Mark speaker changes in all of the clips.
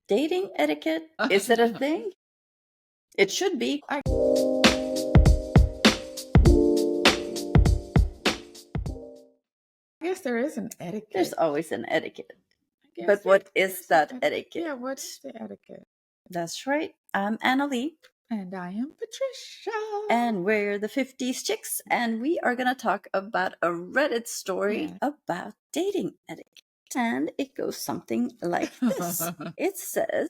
Speaker 1: Dating etiquette? Is it a thing? It should be.
Speaker 2: I guess there is an etiquette.
Speaker 1: There's always an etiquette.
Speaker 2: I guess
Speaker 1: But what
Speaker 2: there's
Speaker 1: is
Speaker 2: an
Speaker 1: that etiquette?
Speaker 2: Yeah, what is the etiquette?
Speaker 1: That's right. I'm Annalie.
Speaker 2: And I am Patricia.
Speaker 1: And we're the 50s chicks. And we are going to talk about a Reddit story about dating etiquette. And it goes something like this. It says,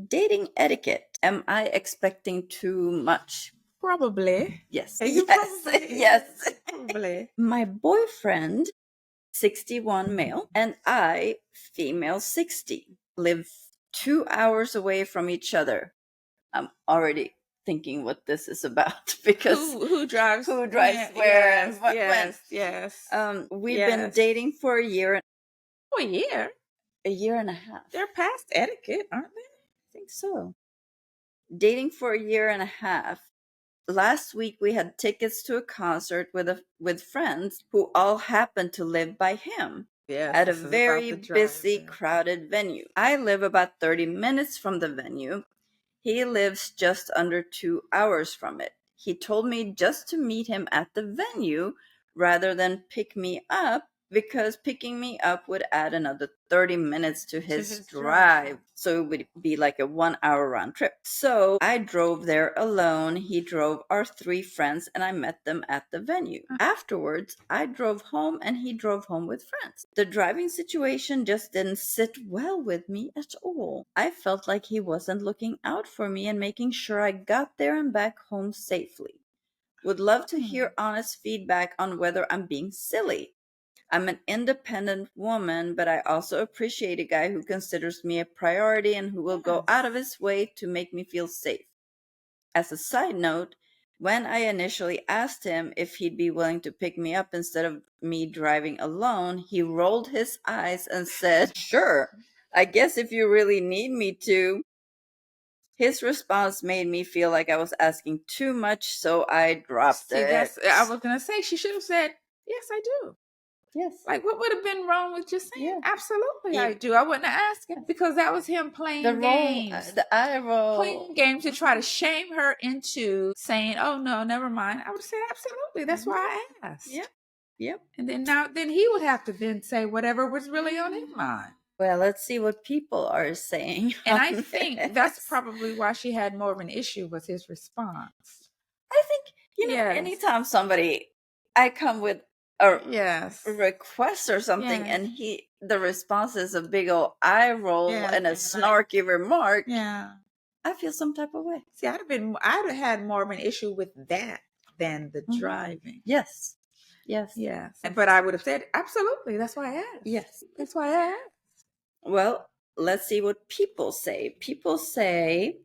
Speaker 1: dating etiquette. Am I expecting too much?
Speaker 2: Probably.
Speaker 1: Yes.
Speaker 2: You
Speaker 1: Yes.
Speaker 2: probably.
Speaker 1: Yes.
Speaker 2: Probably.
Speaker 1: My boyfriend, 61 male, and I, female 60, live 2 hours away from each other. I'm already thinking what this is about because
Speaker 2: who drives
Speaker 1: where
Speaker 2: yes,
Speaker 1: and what
Speaker 2: yes,
Speaker 1: when.
Speaker 2: Yes.
Speaker 1: We've been dating for a year.
Speaker 2: For a year?
Speaker 1: A year and a half.
Speaker 2: They're past etiquette, aren't they?
Speaker 1: I think so. Dating for a year and a half. Last week we had tickets to a concert with friends who all happened to live by him.
Speaker 2: Yes,
Speaker 1: at a very busy, crowded venue. I live about 30 minutes from the venue. He lives just under 2 hours from it. He told me just to meet him at the venue rather than pick me up because picking me up would add another 30 minutes to his drive. So it would be like a 1 hour round trip. So I drove there alone. He drove our 3 friends and I met them at the venue. Afterwards, I drove home and he drove home with friends. The driving situation just didn't sit well with me at all. I felt like he wasn't looking out for me and making sure I got there and back home safely. Would love to hear honest feedback on whether I'm being silly. I'm an independent woman, but I also appreciate a guy who considers me a priority and who will go out of his way to make me feel safe. As a side note, when I initially asked him if he'd be willing to pick me up instead of me driving alone, he rolled his eyes and said, "Sure, I guess if you really need me to." His response made me feel like I was asking too much, so I dropped it.
Speaker 2: I was going to say, she should have said, yes, I do.
Speaker 1: Yes.
Speaker 2: Like, what would have been wrong with just saying, absolutely,
Speaker 1: Yeah.
Speaker 2: I do? I wouldn't have asked him because that was him playing games.
Speaker 1: The eye roll.
Speaker 2: Playing games to try to shame her into saying, oh, no, never mind. I would say, absolutely. That's why I asked.
Speaker 1: Yep.
Speaker 2: And then he would have to then say whatever was really on his mind.
Speaker 1: Well, let's see what people are saying.
Speaker 2: And I think that's probably why she had more of an issue with his response.
Speaker 1: I think, anytime I come with a request or something and the response is a big old eye roll and a snarky remark, I feel some type of way.
Speaker 2: See, I'd have had more of an issue with that than the driving.
Speaker 1: Yes.
Speaker 2: But I would have said, absolutely. That's why I asked.
Speaker 1: Yes.
Speaker 2: That's why I asked.
Speaker 1: Well, let's see what people say. People say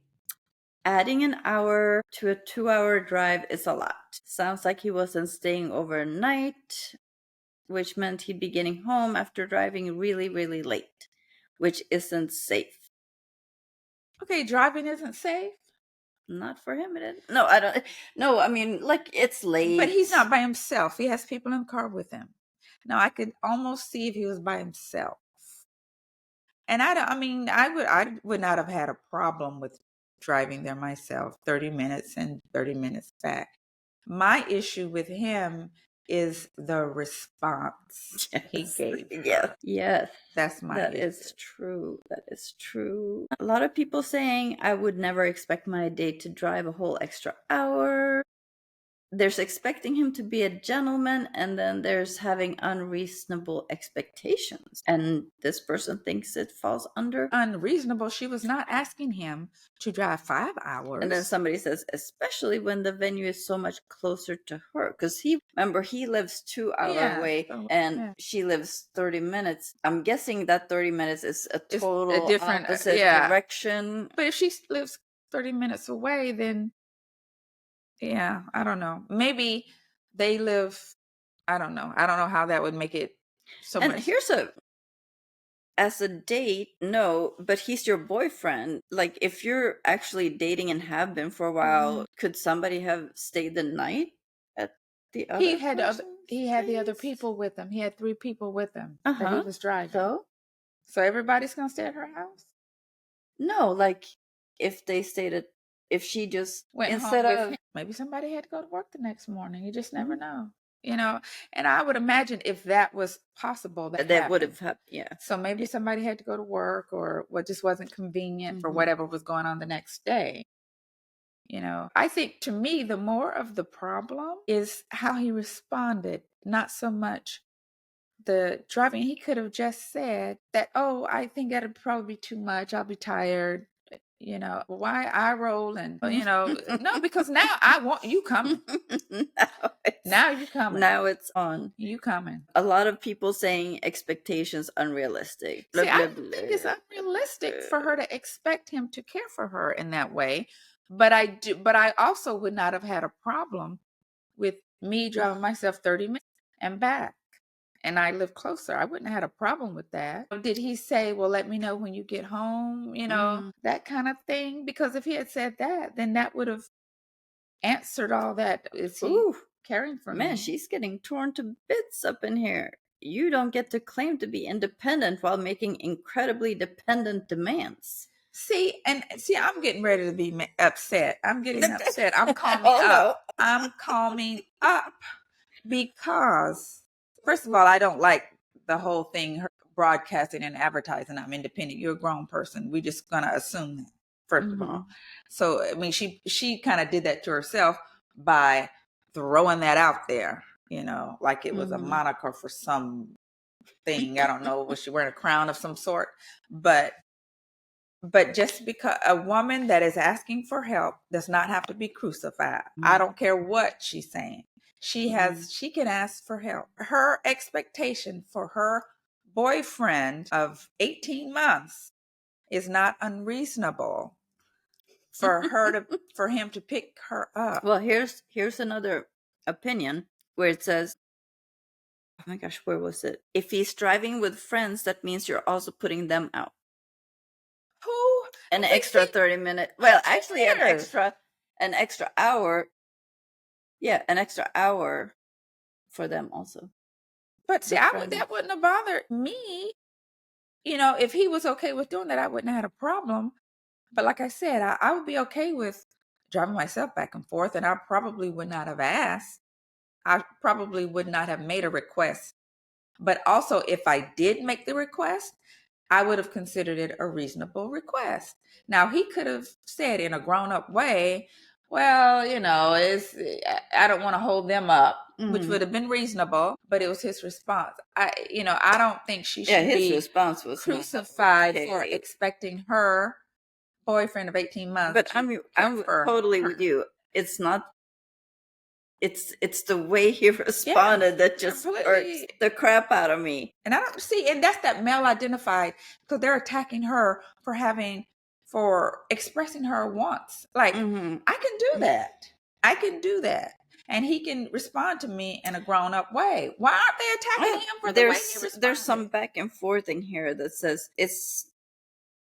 Speaker 1: adding an hour to a 2-hour drive is a lot. Sounds like he wasn't staying overnight, which meant he'd be getting home after driving really, really late, which isn't safe.
Speaker 2: Okay, driving isn't safe?
Speaker 1: Not for him, it is. No, I don't. No, I mean, like, it's late.
Speaker 2: But he's not by himself. He has people in the car with him. Now, I could almost see if he was by himself. And I would not have had a problem with driving there myself, 30 minutes and 30 minutes back. My issue with him is the response he gave.
Speaker 1: Yes.
Speaker 2: That's my issue.
Speaker 1: That is true. A lot of people saying I would never expect my date to drive a whole extra hour. There's expecting him to be a gentleman, and then there's having unreasonable expectations. And this person thinks it falls under
Speaker 2: unreasonable. She was not asking him to drive 5 hours.
Speaker 1: And then somebody says, especially when the venue is so much closer to her. Because he lives 2 hours away and she lives 30 minutes. I'm guessing that 30 minutes is a different opposite direction.
Speaker 2: But if she lives 30 minutes away, then I don't know. Maybe they live, I don't know. I don't know how that would make it so much.
Speaker 1: And here's as a date, no, but he's your boyfriend. Like, if you're actually dating and have been for a while, could somebody have stayed the night at the other
Speaker 2: He had the other people with him. He had 3 people with him that he was driving. So everybody's going to stay at her house?
Speaker 1: No, like if they stated, if she just
Speaker 2: Went home
Speaker 1: instead
Speaker 2: with
Speaker 1: of
Speaker 2: him. Maybe somebody had to go to work the next morning. You just never
Speaker 1: Mhm.
Speaker 2: know, you know. And I would imagine if that was possible, that
Speaker 1: that would
Speaker 2: happened.
Speaker 1: have happened, yeah,
Speaker 2: So maybe
Speaker 1: yeah.
Speaker 2: somebody had to go to work, or what just wasn't convenient for
Speaker 1: Hmm.
Speaker 2: whatever was going on the next day. I think to me, the more of the problem is how he responded, not so much the driving. He could have just said that, oh, I think that'd probably be too much. I'll be tired. Why I roll no, because now I want you coming.
Speaker 1: now it's
Speaker 2: Now you coming.
Speaker 1: now it's on.
Speaker 2: You coming.
Speaker 1: A lot of people saying expectations unrealistic. Blah
Speaker 2: See, I
Speaker 1: blah
Speaker 2: don't think it's
Speaker 1: blah.
Speaker 2: unrealistic for her to expect him to care for her in that way. But I also would not have had a problem with me driving myself 30 minutes and back. And I live closer. I wouldn't have had a problem with that. Did he say, well, let me know when you get home,
Speaker 1: Mm.
Speaker 2: that kind of thing? Because if he had said that, then that would have answered all that. Is he
Speaker 1: Ooh,
Speaker 2: caring for
Speaker 1: man,
Speaker 2: me?
Speaker 1: she's getting torn to bits up in here. You don't get to claim to be independent while making incredibly dependent demands.
Speaker 2: See, I'm getting ready to be upset. I'm getting upset. I'm calming
Speaker 1: Oh
Speaker 2: up.
Speaker 1: no.
Speaker 2: I'm calming up because, first of all, I don't like the whole thing, her broadcasting and advertising. I'm independent. You're a grown person. We're just gonna assume that, first of all. So I mean, she kind of did that to herself by throwing that out there, like it was a moniker for some thing. I don't know. Was she wearing a crown of some sort? But just because a woman that is asking for help does not have to be crucified. I don't care what she's saying. She can ask for help. Her expectation for her boyfriend of 18 months is not unreasonable for him to pick her up.
Speaker 1: Well, here's another opinion where it says, oh my gosh, where was it? If he's driving with friends, that means you're also putting them out.
Speaker 2: Who
Speaker 1: An
Speaker 2: they
Speaker 1: extra
Speaker 2: see
Speaker 1: 30 minute. Well, actually,
Speaker 2: years.
Speaker 1: an extra hour. Yeah, an extra hour for them also.
Speaker 2: But see,
Speaker 1: The friend.
Speaker 2: that wouldn't have bothered me. If he was okay with doing that, I wouldn't have had a problem. But like I said, I would be okay with driving myself back and forth, and I probably would not have asked. I probably would not have made a request. But also, if I did make the request, I would have considered it a reasonable request. Now, he could have said in a grown up way, well, I don't want to hold them up, which would have been reasonable, but it was his response. I don't think she
Speaker 1: Yeah,
Speaker 2: should
Speaker 1: his
Speaker 2: be
Speaker 1: response was not
Speaker 2: crucified for
Speaker 1: okay.
Speaker 2: expecting her boyfriend of 18 months
Speaker 1: But
Speaker 2: to care
Speaker 1: I'm
Speaker 2: for
Speaker 1: totally
Speaker 2: her.
Speaker 1: with you. It's not. It's the way he
Speaker 2: Yeah,
Speaker 1: responded that just irks
Speaker 2: completely.
Speaker 1: the crap out of me.
Speaker 2: And I don't see, and that's that male identified, because they're attacking her for expressing her wants. Like,
Speaker 1: Hmm.
Speaker 2: I can do that. I can do that. And he can respond to me in a grown up way. Why aren't they attacking
Speaker 1: Well,
Speaker 2: him for the way he
Speaker 1: there's some
Speaker 2: responded?
Speaker 1: back and forth in here that says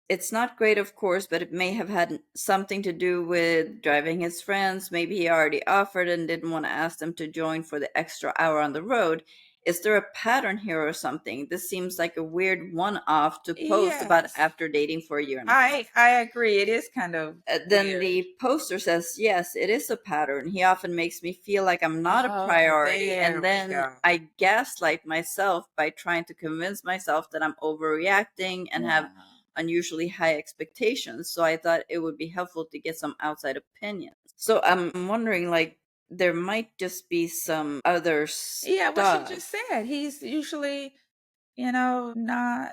Speaker 1: it's not great, of course, but it may have had something to do with driving his friends. Maybe he already offered and didn't want to ask them to join for the extra hour on the road. Is there a pattern here or something? This seems like a weird one off to post about
Speaker 2: Yes,
Speaker 1: after dating for a year and a
Speaker 2: I
Speaker 1: half.
Speaker 2: I agree. It is kind of
Speaker 1: Then
Speaker 2: weird.
Speaker 1: the poster says, yes, it is a pattern. He often makes me feel like I'm not a
Speaker 2: Oh,
Speaker 1: priority.
Speaker 2: there
Speaker 1: And
Speaker 2: we
Speaker 1: then
Speaker 2: go.
Speaker 1: I gaslight myself by trying to convince myself that I'm overreacting and have
Speaker 2: Yeah.
Speaker 1: unusually high expectations. So I thought it would be helpful to get some outside opinions. So I'm wondering, like, there might just be some other
Speaker 2: Yeah, what she
Speaker 1: stuff.
Speaker 2: just said. He's usually, not,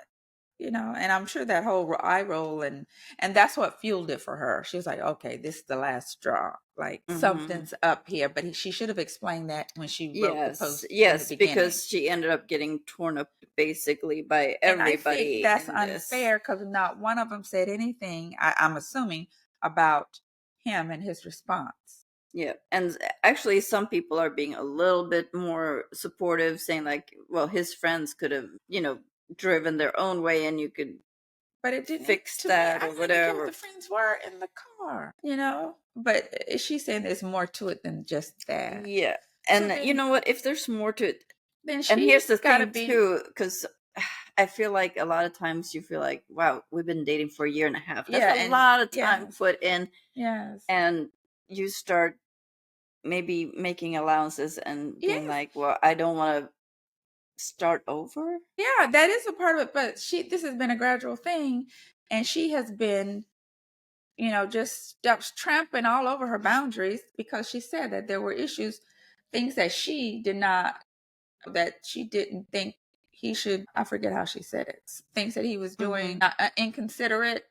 Speaker 2: and I'm sure that whole eye roll, and that's what fueled it for her. She was like, okay, this is the last straw. Like,
Speaker 1: Hmm.
Speaker 2: something's up here. But she should have explained that when she wrote the
Speaker 1: Yes,
Speaker 2: post in the
Speaker 1: yes,
Speaker 2: beginning.
Speaker 1: because she ended up getting torn up basically by
Speaker 2: And I think
Speaker 1: everybody
Speaker 2: that's
Speaker 1: in this.
Speaker 2: unfair because not one of them said anything, I'm assuming, about him and his response.
Speaker 1: Yeah, and actually, some people are being a little bit more supportive, saying like, "Well, his friends could have, driven their own way, and you could
Speaker 2: But it didn't,
Speaker 1: fix
Speaker 2: to me,
Speaker 1: that
Speaker 2: I
Speaker 1: or
Speaker 2: don't even care if the
Speaker 1: whatever."
Speaker 2: friends were in the car, But she's saying there's more to it than just that.
Speaker 1: Yeah,
Speaker 2: So
Speaker 1: and you
Speaker 2: then,
Speaker 1: know what? If there's more to it,
Speaker 2: then
Speaker 1: and here's the
Speaker 2: she's got to
Speaker 1: thing
Speaker 2: be.
Speaker 1: too, because I feel like a lot of times you feel like, wow, we've been dating for a year and a half. That's
Speaker 2: Yeah,
Speaker 1: a
Speaker 2: and
Speaker 1: lot of time
Speaker 2: yes,
Speaker 1: put in,
Speaker 2: yes,
Speaker 1: and you start maybe making allowances and being
Speaker 2: yes,
Speaker 1: like, well, I don't want to start over.
Speaker 2: yeah. That is a part of it, but this has been a gradual thing, and she has been, just tramping all over her boundaries because she said that there were issues, things that she did not, that she didn't think he should. I forget how she said it. Things that he was doing, inconsiderate,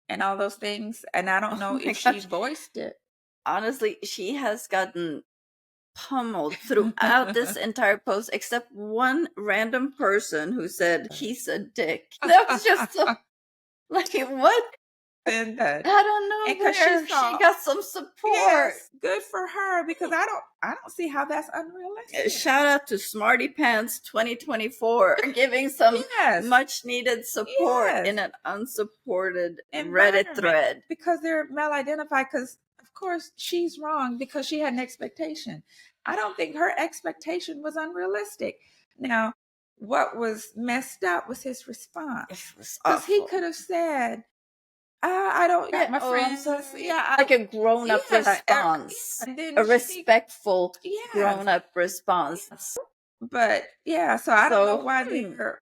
Speaker 2: and all those things. And I don't
Speaker 1: Oh
Speaker 2: know
Speaker 1: my
Speaker 2: if she
Speaker 1: gosh.
Speaker 2: voiced it.
Speaker 1: Honestly, she has gotten pummeled throughout this entire post, except one random person who said he's a dick. That was just so like what?
Speaker 2: And that,
Speaker 1: Out of
Speaker 2: and because she
Speaker 1: nowhere, she
Speaker 2: saw,
Speaker 1: got some support.
Speaker 2: yes, good for her, because I don't see how that's unrealistic.
Speaker 1: Shout out to Smarty Pants 2024 giving some
Speaker 2: Yes,
Speaker 1: much needed support
Speaker 2: yes,
Speaker 1: in an unsupported Reddit
Speaker 2: environment,
Speaker 1: thread.
Speaker 2: because they're mal-identified, because of course she's wrong because she had an expectation. I don't think her expectation was unrealistic. Now, what was messed up was his response,
Speaker 1: It was
Speaker 2: because he
Speaker 1: awful.
Speaker 2: could have said, I don't got
Speaker 1: Yeah,
Speaker 2: my
Speaker 1: oh, I'm
Speaker 2: friends.
Speaker 1: sorry.
Speaker 2: Yeah,
Speaker 1: Like a grown up
Speaker 2: yeah,
Speaker 1: response,
Speaker 2: and then
Speaker 1: a
Speaker 2: she,
Speaker 1: respectful
Speaker 2: yes,
Speaker 1: grown up response.
Speaker 2: but yeah, so I don't know
Speaker 1: So,
Speaker 2: why they're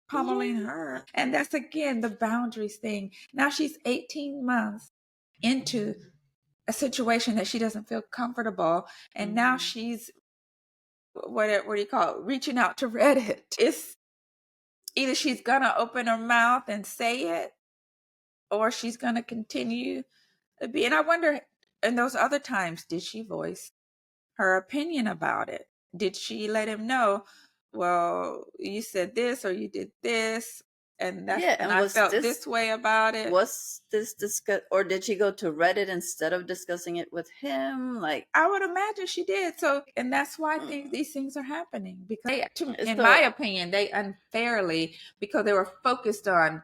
Speaker 2: pummeling
Speaker 1: yeah.
Speaker 2: her. And that's again the boundaries thing. Now she's 18 months into a situation that she doesn't feel comfortable, and now she's, what do you call it, reaching out to Reddit. It's either she's gonna open her mouth and say it, or she's gonna continue to be. And I wonder, in those other times, did she voice her opinion about it? Did she let him know, well, you said this or you did this, and
Speaker 1: Yeah, and
Speaker 2: I felt this way about it?
Speaker 1: was this discuss, or did she go to Reddit instead of discussing it with him? Like,
Speaker 2: I would imagine she did. So, and that's why I think
Speaker 1: mm,
Speaker 2: these things are happening, because in my
Speaker 1: so
Speaker 2: opinion, they unfairly, because they were focused on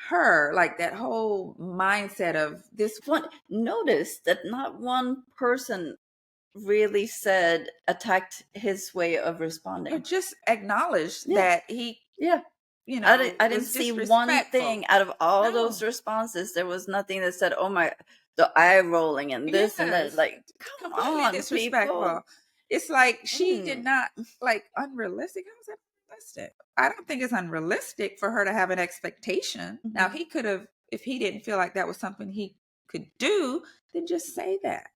Speaker 2: her, like that whole mindset of this.
Speaker 1: one notice that not one person really said attacked his way of
Speaker 2: Or
Speaker 1: responding.
Speaker 2: just acknowledge
Speaker 1: Yeah,
Speaker 2: that he,
Speaker 1: yeah. I didn't
Speaker 2: was
Speaker 1: see one
Speaker 2: disrespectful.
Speaker 1: thing out of all
Speaker 2: No.
Speaker 1: those responses. There was nothing that said, "Oh my," the eye rolling and this and that.
Speaker 2: Yes,
Speaker 1: Like, come
Speaker 2: completely
Speaker 1: on, people.
Speaker 2: disrespectful. It's like she did
Speaker 1: Mm,
Speaker 2: not, like, unrealistic. How is that unrealistic? I don't think it's unrealistic for her to have an expectation. Now,
Speaker 1: mhm,
Speaker 2: he could have, if he didn't feel like that was something he could do, then just say that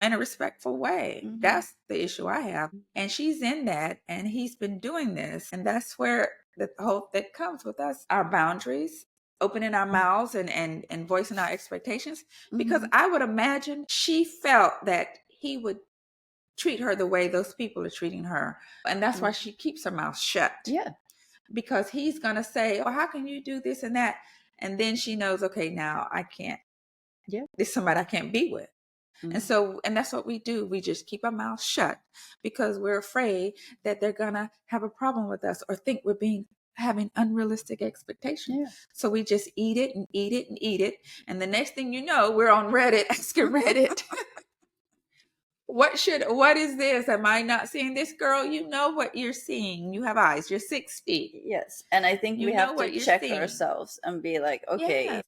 Speaker 2: in a respectful way.
Speaker 1: mhm,
Speaker 2: That's the issue I have. And she's in that, and he's been doing this. And that's where the hope that comes with us, our boundaries, opening our mouths, and voicing our expectations, because
Speaker 1: mhm,
Speaker 2: I would imagine she felt that he would treat her the way those people are treating her. And that's why
Speaker 1: mhm.
Speaker 2: she keeps her mouth shut,
Speaker 1: Yeah,
Speaker 2: because he's going to say, oh, how can you do this and that? And then she knows, okay, now I can't,
Speaker 1: yeah.
Speaker 2: this is somebody I can't be with. And
Speaker 1: Mhm.
Speaker 2: so, and that's what we do. We just keep our mouth shut because we're afraid that they're going to have a problem with us or think we're having unrealistic expectations.
Speaker 1: Yeah.
Speaker 2: So we just eat it and eat it and eat it. And the next thing you know, we're on Reddit asking Reddit, what is this? Am I not seeing this? Girl, you know what you're seeing. You have eyes. You're 60.
Speaker 1: Yes. And I think
Speaker 2: You
Speaker 1: we
Speaker 2: know
Speaker 1: have to
Speaker 2: what you're
Speaker 1: check
Speaker 2: seeing.
Speaker 1: ourselves and be like, okay,
Speaker 2: Yes.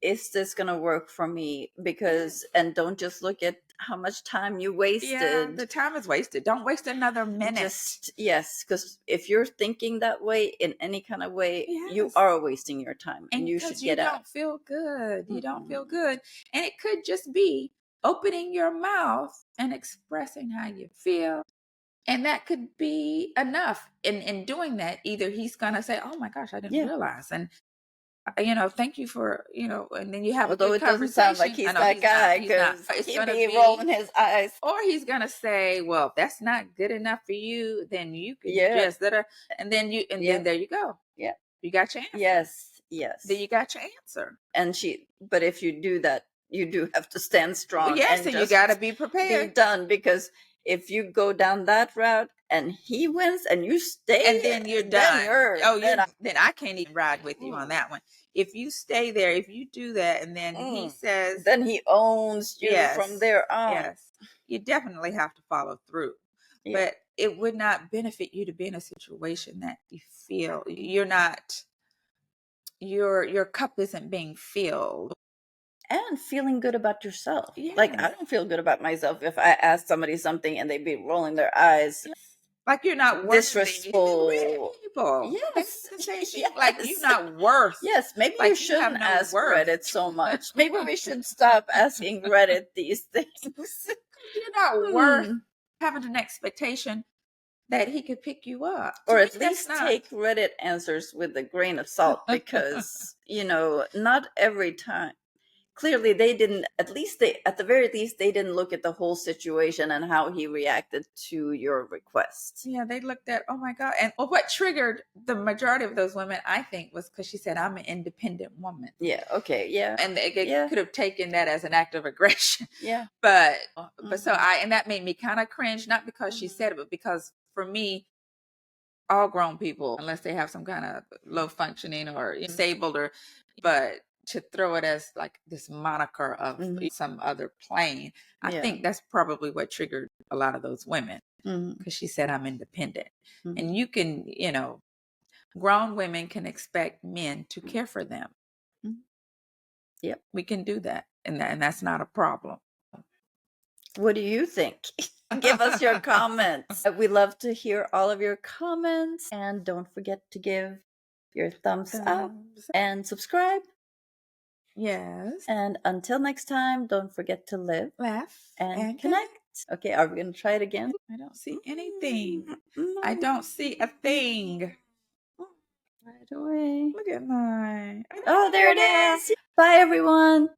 Speaker 1: is this going to work for me?
Speaker 2: Yes.
Speaker 1: Because, and don't just look at how much time you
Speaker 2: Yeah,
Speaker 1: wasted.
Speaker 2: the time is wasted. Don't waste another minute.
Speaker 1: Just, yes. Because if you're thinking that way in any kind of way, you
Speaker 2: Yes.
Speaker 1: are wasting your time and
Speaker 2: And
Speaker 1: you
Speaker 2: because
Speaker 1: should
Speaker 2: you
Speaker 1: get out.
Speaker 2: don't feel good. You don't feel
Speaker 1: Mm-mm.
Speaker 2: good. And it could just be opening your mouth and expressing how you feel. And that could be enough. In doing that, either he's going to say, oh my gosh, I didn't
Speaker 1: Yeah.
Speaker 2: realize. And, thank you for, and then you have a
Speaker 1: Although
Speaker 2: good
Speaker 1: it doesn't sound like
Speaker 2: conversation. I
Speaker 1: he's
Speaker 2: know
Speaker 1: that
Speaker 2: he's not.
Speaker 1: guy
Speaker 2: He's not.
Speaker 1: because
Speaker 2: It's
Speaker 1: he
Speaker 2: going to
Speaker 1: be
Speaker 2: be,
Speaker 1: rolling his eyes.
Speaker 2: or he's going to say, well, if that's not good enough for you, then you can
Speaker 1: Yeah.
Speaker 2: just, and then
Speaker 1: Yeah.
Speaker 2: then there you go.
Speaker 1: Yeah.
Speaker 2: You got your answer.
Speaker 1: Yes.
Speaker 2: Then
Speaker 1: Yes.
Speaker 2: you got your answer.
Speaker 1: And but if you do that, you do have to stand strong
Speaker 2: Yes,
Speaker 1: and
Speaker 2: and you got to
Speaker 1: just
Speaker 2: be
Speaker 1: be
Speaker 2: prepared.
Speaker 1: done, because if you go down that route and he wins and you stay,
Speaker 2: And then you're
Speaker 1: then
Speaker 2: done. Oh,
Speaker 1: then
Speaker 2: then I can't even ride with you on
Speaker 1: mm,
Speaker 2: that one. If you stay there, if you do that, and then he says,
Speaker 1: then he owns you from
Speaker 2: yes,
Speaker 1: there on.
Speaker 2: yes, you definitely have to follow through.
Speaker 1: Yeah.
Speaker 2: But it would not benefit you to be in a situation that you feel. You're not, your cup isn't being filled.
Speaker 1: And feeling good about yourself.
Speaker 2: Yeah.
Speaker 1: Like, I don't feel good about myself if I ask somebody something and they be rolling their eyes.
Speaker 2: Like you're not worthy.
Speaker 1: Disrespectful.
Speaker 2: People.
Speaker 1: Yes.
Speaker 2: Like you're not worth.
Speaker 1: Yes, maybe
Speaker 2: Like
Speaker 1: you
Speaker 2: you
Speaker 1: shouldn't
Speaker 2: have no
Speaker 1: ask
Speaker 2: worth.
Speaker 1: Reddit so much. Maybe we should stop asking Reddit these things.
Speaker 2: You're not worth having an expectation that he could pick you up.
Speaker 1: Or
Speaker 2: To
Speaker 1: at
Speaker 2: me,
Speaker 1: least take Reddit answers with a grain of salt, because, not every time. Clearly they didn't, at the very least, they didn't look at the whole situation and how he reacted to your request.
Speaker 2: Yeah, they looked at, oh my God. And what triggered the majority of those women, I think, was because she said, I'm an independent woman.
Speaker 1: Yeah, okay, yeah.
Speaker 2: And they could have taken that as an act of aggression.
Speaker 1: Yeah.
Speaker 2: But so and that made me kind of cringe, not because she said it, but because for me, all grown people, unless they have some kind of low functioning or disabled, but to throw it as like this moniker of some other plane, I think that's probably what triggered a lot of those women, because she said, I'm independent. And you can, grown women can expect men to care for them.
Speaker 1: Yep.
Speaker 2: We can do that. And that's not a problem.
Speaker 1: What do you think? Give us your comments. We love to hear all of your comments. And don't forget to give your thumbs up and subscribe.
Speaker 2: Yes.
Speaker 1: And until next time, don't forget to live,
Speaker 2: laugh,
Speaker 1: and connect. Okay, are we going to try it again?
Speaker 2: I don't see anything. I don't see a thing.
Speaker 1: Right away.
Speaker 2: Look at mine.
Speaker 1: Oh, there it is. Bye, everyone.